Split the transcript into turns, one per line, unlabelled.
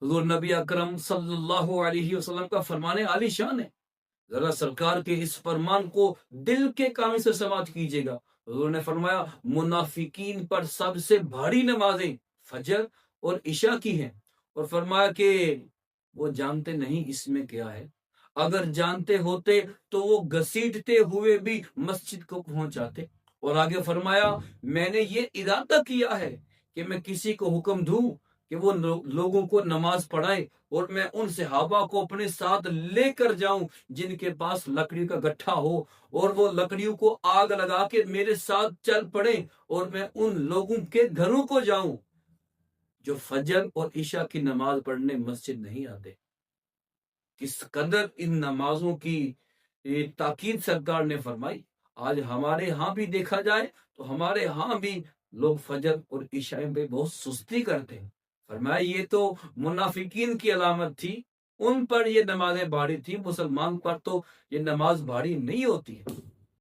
حضور نبی اکرم صلی اللہ علیہ وسلم کا فرمان عالی شان ہے، ذرا سرکار کے اس فرمان کو دل کے کان سے سماعت کیجیے گا۔ حضور نے فرمایا منافقین پر سب سے بھاری نمازیں فجر اور عشاء کی ہیں، اور فرمایا کہ وہ جانتے نہیں اس میں کیا ہے، اگر جانتے ہوتے تو وہ گھسیٹتے ہوئے بھی مسجد کو پہنچ جاتے۔ اور آگے فرمایا میں نے یہ ارادہ کیا ہے کہ میں کسی کو حکم دوں کہ وہ لوگوں کو نماز پڑھائے، اور میں ان صحابہ کو اپنے ساتھ لے کر جاؤں جن کے پاس لکڑی کا گٹھا ہو، اور وہ لکڑیوں کو آگ لگا کے میرے ساتھ چل پڑے، اور میں ان لوگوں کے گھروں کو جاؤں جو فجر اور عشاء کی نماز پڑھنے مسجد نہیں آتے۔ کس قدر ان نمازوں کی تاکید سرکار نے فرمائی۔ آج ہمارے ہاں بھی دیکھا جائے تو ہمارے ہاں بھی لوگ فجر اور عشاء پہ بہت سستی کرتے ہیں۔ فرمایا یہ تو منافقین کی علامت تھی، ان پر یہ نمازیں بھاری تھی، مسلمان پر تو یہ نماز بھاری نہیں ہوتی ہے۔